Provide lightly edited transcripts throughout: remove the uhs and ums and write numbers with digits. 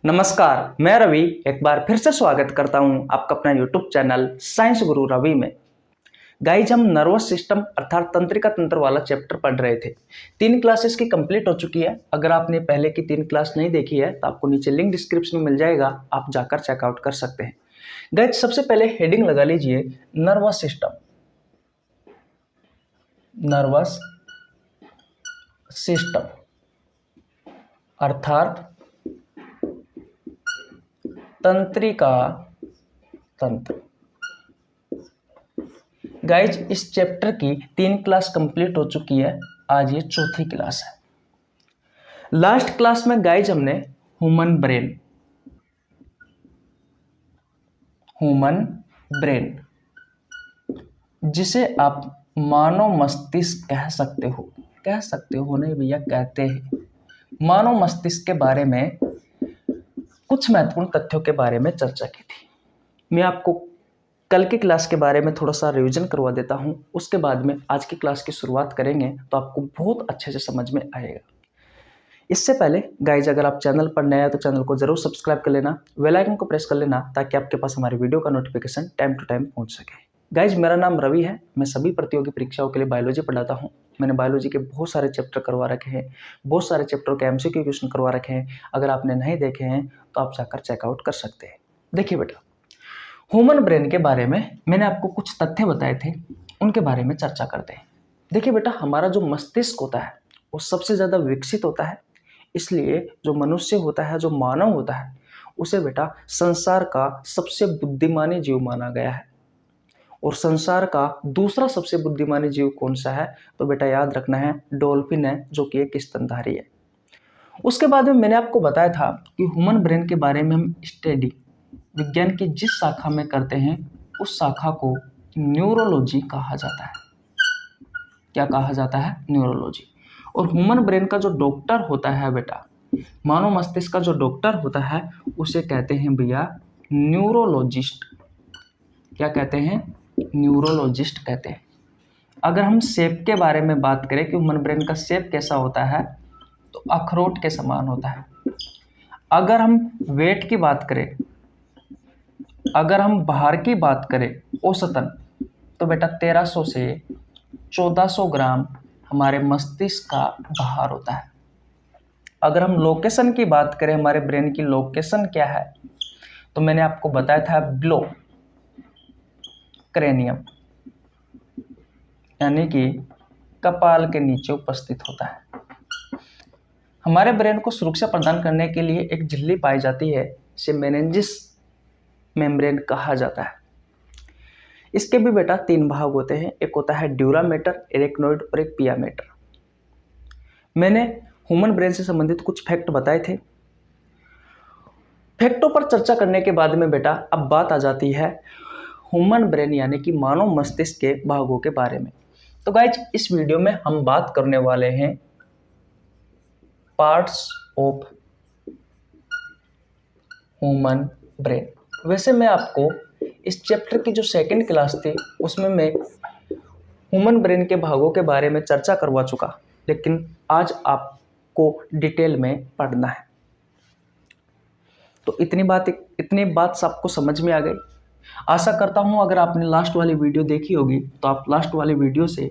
नमस्कार, मैं रवि एक बार फिर से स्वागत करता हूं आपका अपना YouTube चैनल साइंस गुरु रवि में। गाइज हम नर्वस सिस्टम अर्थात तंत्रिका तंत्र वाला चैप्टर पढ़ रहे थे। 3 क्लासेस की कंप्लीट हो चुकी है। अगर आपने पहले की 3 क्लास नहीं देखी है तो आपको नीचे लिंक डिस्क्रिप्शन में मिल जाएगा, आप जाकर चेकआउट कर सकते हैं। गाइज सबसे पहले हेडिंग लगा लीजिए नर्वस सिस्टम। नर्वस सिस्टम अर्थात तंत्रिका तंत्र। गाइज इस चैप्टर की 3 क्लास कंप्लीट हो चुकी है, आज ये चौथी क्लास है। लास्ट क्लास में गाइज हमने ह्यूमन ब्रेन जिसे आप मानव मस्तिष्क कह सकते हो नहीं भैया, कहते हैं। मानव मस्तिष्क के बारे में कुछ महत्वपूर्ण तथ्यों के बारे में चर्चा की थी। मैं आपको कल की क्लास के बारे में थोड़ा सा रिवीजन करवा देता हूं, उसके बाद में आज की क्लास की शुरुआत करेंगे तो आपको बहुत अच्छे से समझ में आएगा। इससे पहले गाइज अगर आप चैनल पर नए हैं तो चैनल को जरूर सब्सक्राइब कर लेना, बेल आइकन को प्रेस कर लेना ताकि आपके पास हमारी वीडियो का नोटिफिकेशन टाइम टू टाइम पहुंच सके। गाइज मेरा नाम रवि है, मैं सभी प्रतियोगी परीक्षाओं के लिए बायोलॉजी पढ़ाता हूँ। मैंने बायोलॉजी के बहुत सारे चैप्टर करवा रखे हैं, बहुत सारे चैप्टर के MCQ क्वेश्चन करवा रखे हैं। अगर आपने नहीं देखे हैं तो आप जाकर चेकआउट कर सकते हैं। देखिए बेटा, ह्यूमन ब्रेन के बारे में मैंने आपको कुछ तथ्य बताए थे, उनके बारे में चर्चा करते हैं। देखिए बेटा, हमारा जो मस्तिष्क होता है वो सबसे ज़्यादा विकसित होता है, इसलिए जो मनुष्य होता है, जो मानव होता है, उसे बेटा संसार का सबसे बुद्धिमानी जीव माना गया है। और संसार का दूसरा सबसे बुद्धिमानी जीव कौन सा है तो बेटा याद रखना है, डॉल्फिन है, जो कि एक स्तनधारी है। उसके बाद में मैंने आपको बताया था कि ह्यूमन ब्रेन के बारे में हम स्टडी विज्ञान की जिस शाखा में करते हैं उस शाखा को न्यूरोलॉजी कहा जाता है। क्या कहा जाता है? न्यूरोलॉजी। और ह्यूमन ब्रेन का जो डॉक्टर होता है बेटा, मानव मस्तिष्क का जो डॉक्टर होता है उसे कहते हैं भैया न्यूरोलॉजिस्ट। क्या कहते हैं? न्यूरोलॉजिस्ट कहते हैं। अगर हम शेप के बारे में बात करें कि ह्यूमन ब्रेन का शेप कैसा होता है तो अखरोट के समान होता है। अगर हम वेट की बात करें, अगर हम भार की बात करें औसतन, तो बेटा 1300 से 1400 ग्राम हमारे मस्तिष्क का भार होता है। अगर हम लोकेशन की बात करें, हमारे ब्रेन की लोकेशन क्या है, तो मैंने आपको बताया था बिलो क्रेनियम, यानी कि कपाल के नीचे उपस्थित होता है। हमारे ब्रेन को सुरक्षा प्रदान करने के लिए एक झिल्ली पाई जाती है, इसे मेनिंजिस मेम्ब्रेन कहा जाता है। इसके भी बेटा 3 भाग होते हैं, एक होता है ड्यूरामेटर, एरेक्नोइड और एक पियामेटर। मैंने ह्यूमन ब्रेन से संबंधित कुछ फैक्ट बताए थे। फैक्टों पर चर्चा करने के बाद में बेटा अब बात आ जाती है ह्यूमन ब्रेन यानी कि मानव मस्तिष्क के भागों के बारे में। तो गाइज इस वीडियो में हम बात करने वाले हैं पार्ट्स ऑफ ह्यूमन ब्रेन। वैसे मैं आपको इस चैप्टर की जो सेकंड क्लास थी उसमें मैं ह्यूमन ब्रेन के भागों के बारे में चर्चा करवा चुका, लेकिन आज आपको डिटेल में पढ़ना है। तो इतनी बात सबको समझ में आ गई। आशा करता हूं अगर आपने लास्ट वाली वीडियो देखी होगी तो आप लास्ट वाली वीडियो से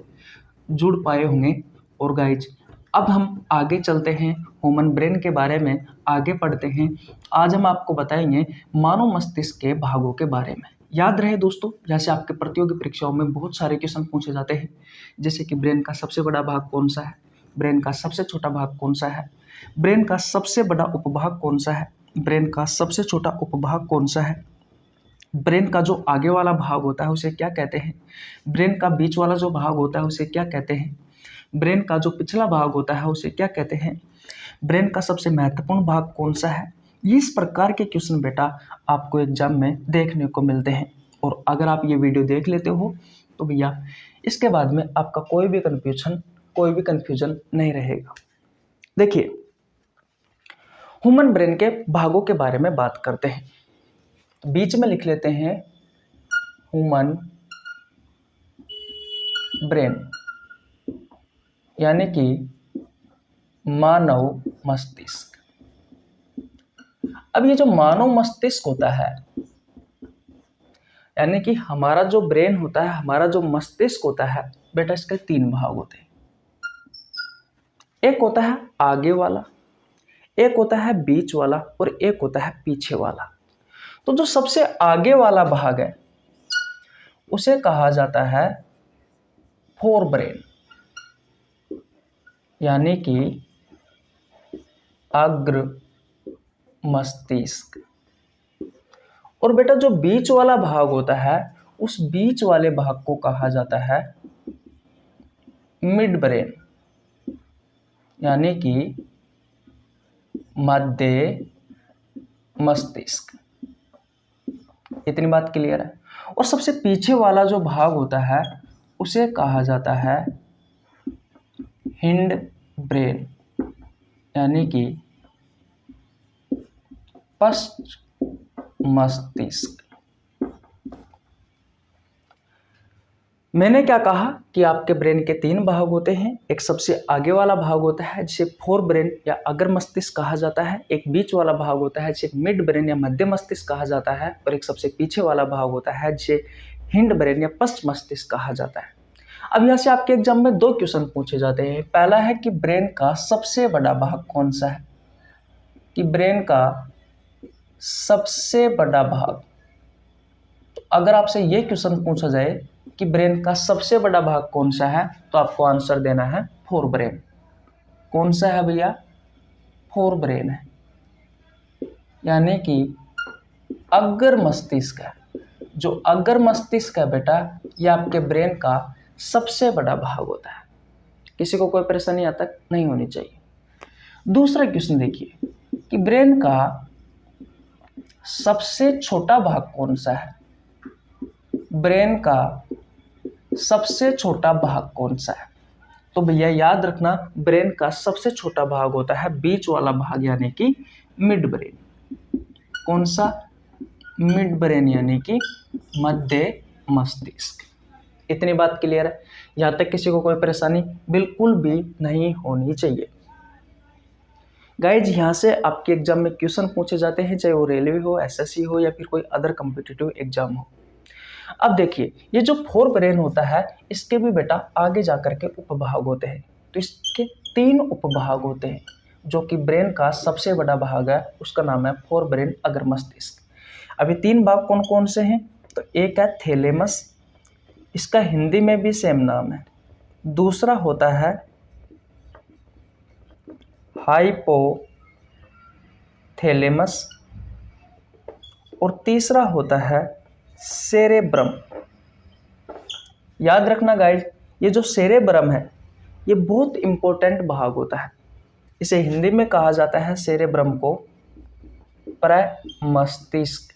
जुड़ पाए होंगे। और गाइज अब हम आगे चलते हैं, ह्यूमन ब्रेन के बारे में आगे पढ़ते हैं। आज हम आपको बताएंगे मानव मस्तिष्क के भागों के बारे में। याद रहे दोस्तों, जैसे आपके प्रतियोगी परीक्षाओं में बहुत सारे क्वेश्चन पूछे जाते हैं, जैसे कि ब्रेन का सबसे बड़ा भाग कौन सा है, ब्रेन का सबसे छोटा भाग कौन सा है, ब्रेन का सबसे बड़ा उपभाग कौन सा है, ब्रेन का सबसे छोटा उपभाग कौन सा है, ब्रेन का जो आगे वाला भाग होता है उसे क्या कहते हैं, ब्रेन का बीच वाला जो भाग होता है उसे क्या कहते हैं, ब्रेन का जो पिछला भाग होता है उसे क्या कहते हैं, ब्रेन का सबसे महत्वपूर्ण भाग कौन सा है। इस प्रकार के क्वेश्चन बेटा आपको एग्जाम में देखने को मिलते हैं। और अगर आप ये वीडियो देख लेते हो तो भैया इसके बाद में आपका कोई भी कन्फ्यूजन नहीं रहेगा। देखिए, ह्यूमन ब्रेन के भागों के बारे में बात करते हैं। बीच में लिख लेते हैं ह्यूमन ब्रेन यानी कि मानव मस्तिष्क। अब ये जो मानव मस्तिष्क होता है, यानी कि हमारा जो ब्रेन होता है, हमारा जो मस्तिष्क होता है बेटा, इसके 3 भाग होते हैं। एक होता है आगे वाला, एक होता है बीच वाला और एक होता है पीछे वाला। तो जो सबसे आगे वाला भाग है उसे कहा जाता है फोर ब्रेन, यानी कि अग्र मस्तिष्क। और बेटा जो बीच वाला भाग होता है, उस बीच वाले भाग को कहा जाता है मिड ब्रेन, यानी कि मध्य मस्तिष्क। इतनी बात क्लियर है। और सबसे पीछे वाला जो भाग होता है उसे कहा जाता है हिंड ब्रेन, यानी कि पश्च मस्तिष्क। मैंने क्या कहा कि आपके ब्रेन के 3 भाग होते हैं। एक सबसे आगे वाला भाग होता है जिसे फोर ब्रेन या अग्र मस्तिष्क कहा जाता है, एक बीच वाला भाग होता है जिसे मिड ब्रेन या मध्य मस्तिष्क कहा जाता है, और एक सबसे पीछे वाला भाग होता है जिसे हिंड ब्रेन या पश्च मस्तिष्क कहा जाता है। अब यहाँ से आपके एग्जाम में 2 क्वेश्चन पूछे जाते हैं। पहला है कि ब्रेन का सबसे बड़ा भाग कौन सा है, कि ब्रेन का सबसे बड़ा भाग। तो अगर आपसे ये क्वेश्चन पूछा जाए कि ब्रेन का सबसे बड़ा भाग कौन सा है, तो आपको आंसर देना है फोर ब्रेन। कौन सा है भैया? फोर ब्रेन है, यानी कि अग्र मस्तिष्क है। जो अग्र मस्तिष्क है बेटा, ये आपके ब्रेन का सबसे बड़ा भाग होता है। किसी को कोई परेशानी यहाँ तक नहीं होनी चाहिए। दूसरा क्वेश्चन देखिए कि ब्रेन का सबसे छोटा भाग कौन सा है। ब्रेन का सबसे छोटा भाग कौन सा है? तो भैया याद रखना, ब्रेन का सबसे छोटा भाग होता है बीच वाला भाग, यानी कि मिड ब्रेन। कौन सा? मिड ब्रेन, यानी कि मध्य मस्तिष्क। इतनी बात क्लियर है। यहाँ तक किसी को कोई परेशानी बिल्कुल भी नहीं होनी चाहिए। गाइज, यहाँ से आपके एग्जाम में क्वेश्चन पूछे जाते हैं, चाहे वो रेलवे हो, एसएससी हो या फिर कोई अदर कॉम्पिटिटिव एग्जाम हो। अब देखिए, ये जो फोर ब्रेन होता है इसके भी बेटा आगे जाकर के उपभाग होते हैं। तो इसके 3 उपभाग होते हैं। जो कि ब्रेन का सबसे बड़ा भाग है उसका नाम है फोर ब्रेन अग्र मस्तिष्क। अभी 3 भाग कौन कौन से हैं? तो एक है थैलेमस, इसका हिंदी में भी सेम नाम है। दूसरा होता है हाइपोथैलेमस और तीसरा होता है सेरेब्रम। याद रखना गाइस, ये जो सेरेब्रम है ये बहुत इंपॉर्टेंट भाग होता है। इसे हिंदी में कहा जाता है सेरेब्रम को प्रमस्तिष्क।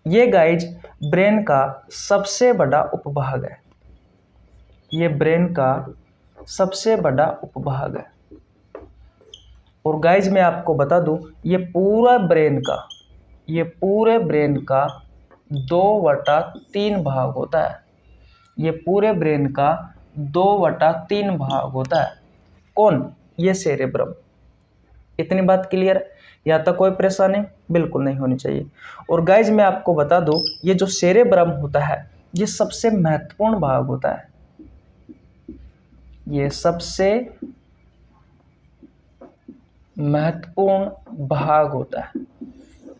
ये गाइज ब्रेन का सबसे बड़ा उपभाग है। ये ब्रेन का सबसे बड़ा उपभाग है। और गाइज मैं आपको बता दूं, ये पूरे ब्रेन का 2/3 भाग होता है। ये पूरे ब्रेन का 2/3 भाग होता है। कौन? ये सेरेब्रम। इतनी बात क्लियर है। यहाँ तक कोई परेशानी बिल्कुल नहीं होनी चाहिए। और गाइज मैं आपको बता दूं, ये जो सेरेब्रम होता है ये सबसे महत्वपूर्ण भाग होता है। ये सबसे महत्वपूर्ण भाग होता है।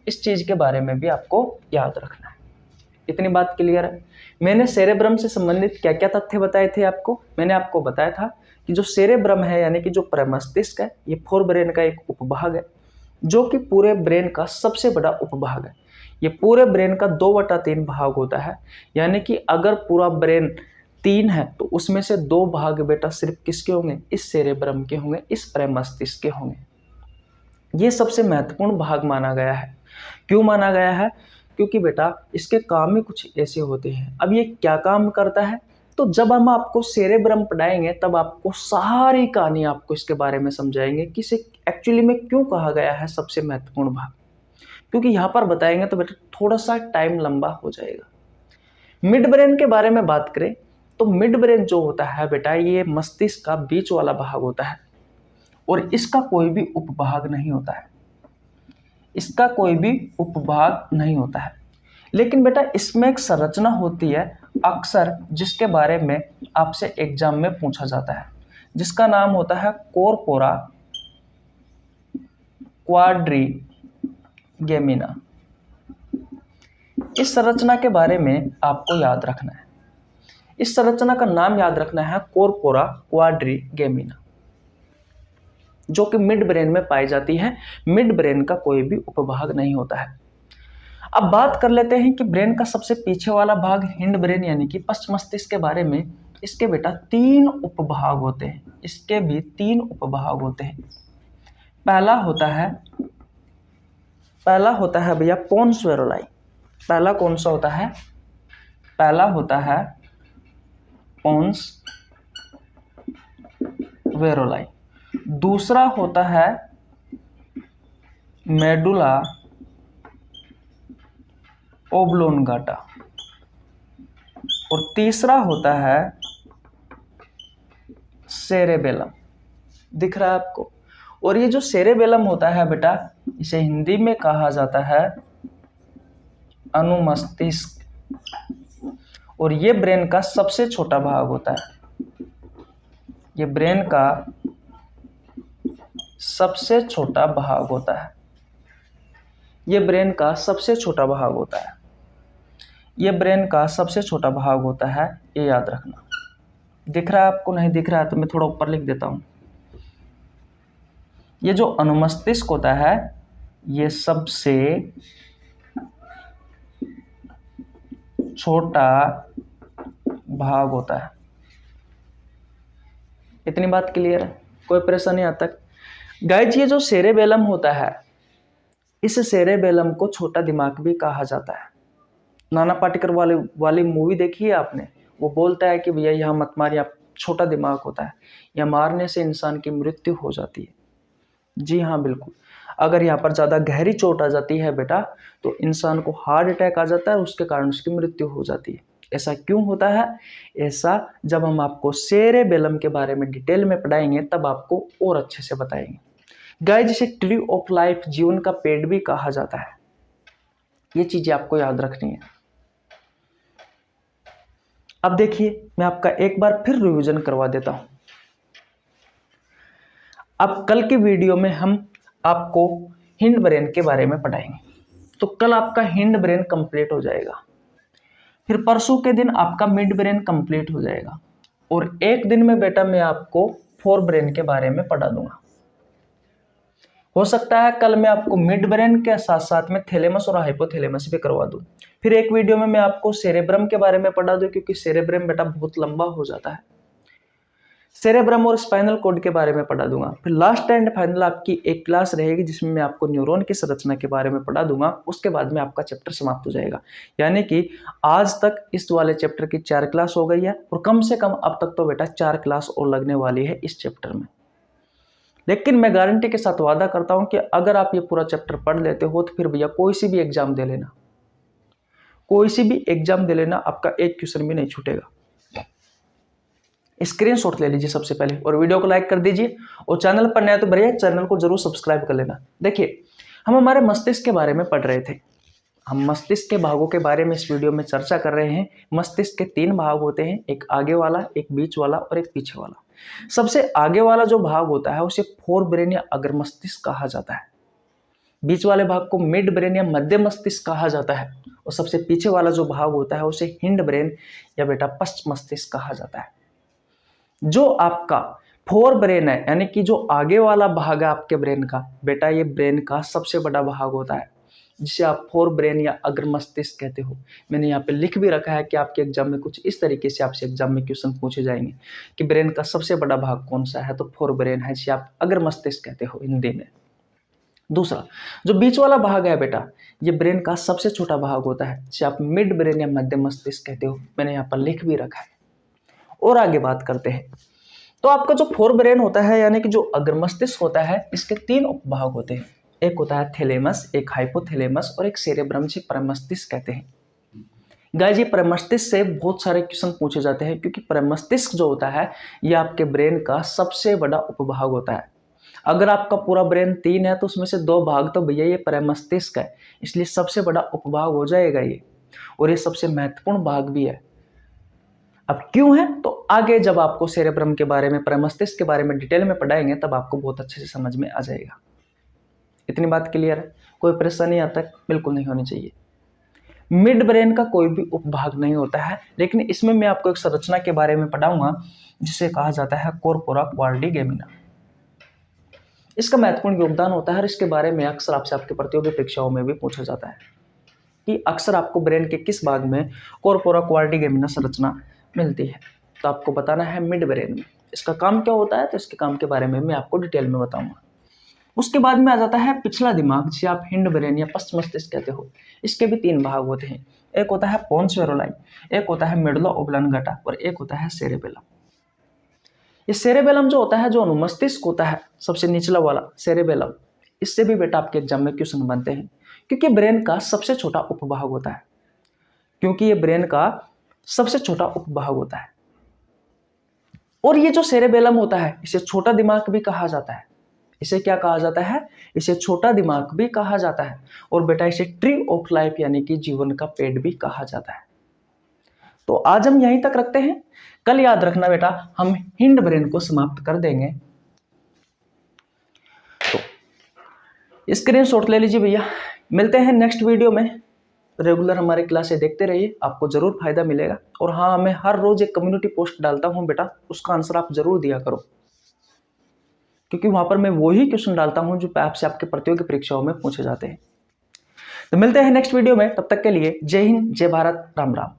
इस चीज के बारे में भी आपको याद रखना है। इतनी बात क्लियर है। मैंने सेरेब्रम से संबंधित क्या क्या तथ्य बताए थे आपको? मैंने आपको बताया था कि जो सेरेब्रम है यानी कि जो प्रमस्तिष्क है, ये फोर ब्रेन का एक उपभाग है, जो कि पूरे ब्रेन का सबसे बड़ा उपभाग है। ये पूरे ब्रेन का 2/3 भाग होता है। यानी कि अगर पूरा ब्रेन 3 है तो उसमें से 2 भाग बेटा सिर्फ किसके होंगे? इस सेरेब्रम के होंगे, इस प्रमस्तिष्क के होंगे। ये सबसे महत्वपूर्ण भाग माना गया है। क्यों माना गया है? क्योंकि बेटा इसके काम ही कुछ ऐसे होते हैं। अब ये क्या काम करता है? तो जब हम आपको सेरेब्रम पढ़ाएंगे तब आपको सारी कहानी आपको इसके बारे में समझाएंगे कि इसे एक्चुअली में क्यों कहा गया है सबसे महत्वपूर्ण भाग। क्योंकि यहाँ पर बताएंगे तो बेटा थोड़ा सा टाइम लंबा हो जाएगा। मिड ब्रेन के बारे में बात करें तो मिड ब्रेन जो होता है बेटा, ये मस्तिष्क का बीच वाला भाग होता है और इसका कोई भी उपभाग नहीं होता है। इसका कोई भी उपभाग नहीं होता है। लेकिन बेटा इसमें एक संरचना होती है अक्सर, जिसके बारे में आपसे एग्जाम में पूछा जाता है, जिसका नाम होता है कोरपोरा क्वाड्रिगेमिना। इस संरचना के बारे में आपको याद रखना है। इस संरचना का नाम याद रखना है कोरपोरा क्वाड्रिगेमिना, जो कि मिड ब्रेन में पाई जाती है। मिड ब्रेन का कोई भी उपभाग नहीं होता है। अब बात कर लेते हैं कि ब्रेन का सबसे पीछे वाला भाग हिंड ब्रेन यानी कि पश्च मस्तिष्क के बारे में। इसके बेटा 3 उपभाग होते हैं। इसके भी 3 उपभाग होते हैं। पहला होता है भैया पोन्स वेरोलाई। पहला कौन सा होता है? पहला होता है पोन्स वेरोलाई। दूसरा होता है मेडुला ओब्लोंगाटा और तीसरा होता है सेरेबेलम। दिख रहा है आपको? और ये जो सेरेबेलम होता है बेटा, इसे हिंदी में कहा जाता है अनुमस्तिष्क, और ये ब्रेन का सबसे छोटा भाग होता है। ये ब्रेन का सबसे छोटा भाग होता है। ये ब्रेन का सबसे छोटा भाग होता है। ये ब्रेन का सबसे छोटा भाग होता है, ये याद रखना। दिख रहा है आपको? नहीं दिख रहा है तो मैं थोड़ा ऊपर लिख देता हूं। ये जो अनुमस्तिष्क होता है, ये सबसे छोटा भाग होता है। इतनी बात क्लियर है? कोई परेशानी आज तक? गाइज, ये जो सेरेबेलम होता है, इस सेरेबेलम को छोटा दिमाग भी कहा जाता है। नाना पाटेकर वाली मूवी देखी है आपने? वो बोलता है कि भैया यहाँ मत मार, यहाँ छोटा दिमाग होता है, यहाँ मारने से इंसान की मृत्यु हो जाती है। जी हाँ, बिल्कुल। अगर यहाँ पर ज़्यादा गहरी चोट आ जाती है बेटा, तो इंसान को हार्ट अटैक आ जाता है, उसके कारण उसकी मृत्यु हो जाती है। ऐसा क्यों होता है? ऐसा जब हम आपको सेरेबेलम के बारे में डिटेल में पढ़ाएंगे तब आपको और अच्छे से बताएंगे। गाइस, जिसे ट्री ऑफ लाइफ, जीवन का पेड़ भी कहा जाता है। ये चीजें आपको याद रखनी है। अब देखिए, मैं आपका एक बार फिर रिवीजन करवा देता हूं। अब कल के वीडियो में हम आपको हिंड ब्रेन के बारे में पढ़ाएंगे, तो कल आपका हिंड ब्रेन कंप्लीट हो जाएगा। फिर परसों के दिन आपका मिड ब्रेन कंप्लीट हो जाएगा, और एक दिन में बेटा मैं आपको फोर ब्रेन के बारे में पढ़ा दूंगा। हो सकता है कल मैं आपको मिड ब्रेन के साथ साथ में थैलेमस और हाइपोथैलेमस भी करवा दूं। फिर एक वीडियो में मैं आपको सेरेब्रम के बारे में पढ़ा दूं, क्योंकि सेरेब्रम बेटा बहुत लंबा हो जाता है। सेरेब्रम और स्पाइनल कॉर्ड के बारे में पढ़ा दूंगा। फिर लास्ट एंड फाइनल आपकी एक क्लास रहेगी जिसमें मैं आपको न्यूरॉन की संरचना के बारे में पढ़ा दूंगा। उसके बाद में आपका चैप्टर समाप्त हो जाएगा। यानी कि आज तक इस वाले चैप्टर की 4 क्लास हो गई है, और कम से कम अब तक तो बेटा 4 क्लास और लगने वाली है इस चैप्टर में। लेकिन मैं गारंटी के साथ वादा करता हूं कि अगर आप ये पूरा चैप्टर पढ़ लेते हो तो फिर भैया कोई सी भी एग्जाम दे लेना, कोई सी भी एग्जाम दे लेना, आपका एक क्वेश्चन भी नहीं छूटेगा। स्क्रीनशॉट ले लीजिए सबसे पहले, और वीडियो को लाइक कर दीजिए, और चैनल पर नया तो भैया चैनल को जरूर सब्सक्राइब कर लेना। देखिए, हम हमारे मस्तिष्क के बारे में पढ़ रहे थे। हम मस्तिष्क के भागों के बारे में इस वीडियो में चर्चा कर रहे हैं। मस्तिष्क के 3 भाग होते हैं, एक आगे वाला, एक बीच वाला और एक पीछे वाला। सबसे आगे वाला जो भाग होता है उसे फोर ब्रेन या अग्र मस्तिष्क कहा जाता है। बीच वाले भाग को मिड ब्रेन या मध्य मस्तिष्क कहा जाता है, और सबसे पीछे वाला जो भाग होता है उसे हिंड ब्रेन या बेटा पश्च मस्तिष्क कहा जाता है। जो आपका फोर ब्रेन है, यानी कि जो आगे वाला भाग है आपके ब्रेन का बेटा, ये ब्रेन का सबसे बड़ा भाग होता है, जिसे आप फोर ब्रेन या अग्र मस्तिष्क कहते हो। मैंने यहाँ पे लिख भी रखा है कि आपके एग्जाम में कुछ इस तरीके से आपसे एग्जाम में क्वेश्चन पूछे जाएंगे कि ब्रेन का सबसे बड़ा भाग कौन सा है, तो फोर ब्रेन है, जिसे आप अग्र मस्तिष्क कहते हो हिंदी में। दूसरा जो बीच वाला भाग है बेटा, ये ब्रेन का सबसे छोटा भाग होता है, जिसे आप मिड ब्रेन या मध्य मस्तिष्क कहते हो। मैंने यहाँ पर लिख भी रखा है। और आगे बात करते हैं, तो आपका जो फोर ब्रेन होता है, यानी कि जो अग्र मस्तिष्क होता है, इसके 3 उपभाग होते हैं। एक होता है थैलेमस, एक हाइपोथैलेमस और एक सेरेब्रम, से प्रमस्तिष्क कहते हैं। गाइस, ये प्रमस्तिष्क से बहुत सारे क्वेश्चन पूछे जाते हैं, क्योंकि प्रमस्तिष्क जो होता है ये आपके ब्रेन का सबसे बड़ा उपभाग होता है। अगर आपका पूरा ब्रेन 3 है तो उसमें से 2 भाग तो भैया ये प्रमस्तिष्क है, इसलिए सबसे बड़ा उपभाग हो जाएगा ये, और ये सबसे महत्वपूर्ण भाग भी है। अब क्यों है तो आगे जब आपको सेरेब्रम के बारे में, प्रमस्तिष्क के बारे में डिटेल में पढ़ाएंगे तब आपको बहुत अच्छे से समझ में आ जाएगा। इतनी बात क्लियर है? कोई परेशानी आता है? बिल्कुल नहीं होनी चाहिए। मिड ब्रेन का कोई भी उपभाग नहीं होता है, लेकिन इसमें मैं आपको एक संरचना के बारे में पढ़ाऊंगा जिसे कहा जाता है कॉर्पोरा क्वाड्रिगेमिना। इसका महत्वपूर्ण योगदान होता है और इसके बारे में अक्सर आपसे आपके प्रतियोगी परीक्षाओं में भी पूछा जाता है कि अक्सर आपको ब्रेन के किस भाग में कॉर्पोरा क्वाड्रिगेमिना संरचना मिलती है, तो आपको बताना है मिड ब्रेन में। इसका काम क्या होता है तो इसके काम के बारे में मैं आपको डिटेल में बताऊंगा। उसके बाद में आ जाता है पिछला दिमाग, जिसे आप हिंड ब्रेन या पश्च मस्तिष्क कहते हो। इसके भी 3 भाग होते हैं, एक होता है पोन्स वेरोलाइन, एक होता है मेडुला ओब्लांगेटा और एक होता है सेरेबेलम। ये सेरेबेलम जो होता है, जो अनुमस्तिष्क होता है, सबसे निचला वाला सेरेबेलम, इससे भी बेटा आपके एग्जाम में क्वेश्चन बनते हैं, क्योंकि ब्रेन का सबसे छोटा उपभाग होता है, क्योंकि ये ब्रेन का सबसे छोटा उपभाग होता है। और ये जो सेरेबेलम होता है इसे छोटा दिमाग भी कहा जाता है। इसे क्या कहा जाता है? इसे छोटा दिमाग भी कहा जाता है, और बेटा इसे ट्री ऑफ लाइफ यानी कि जीवन का पेड़ भी कहा जाता है। तो आज हम यहीं तक रखते हैं, कल याद रखना बेटा हम हिंड ब्रेन को समाप्त कर देंगे। तो स्क्रीनशॉट ले लीजिए भैया। मिलते हैं नेक्स्ट वीडियो में। रेगुलर हमारे क्लासें देखते रहिए, आपको जरूर फायदा मिलेगा। और हाँ, मैं हर रोज एक कम्युनिटी पोस्ट डालता हूँ बेटा, उसका आंसर आप जरूर दिया करो, क्योंकि वहां पर मैं वही क्वेश्चन डालता हूं जो आपसे आपके प्रतियोगी परीक्षाओं में पूछे जाते हैं। तो मिलते हैं नेक्स्ट वीडियो में, तब तक के लिए जय हिंद, जय भारत, राम राम।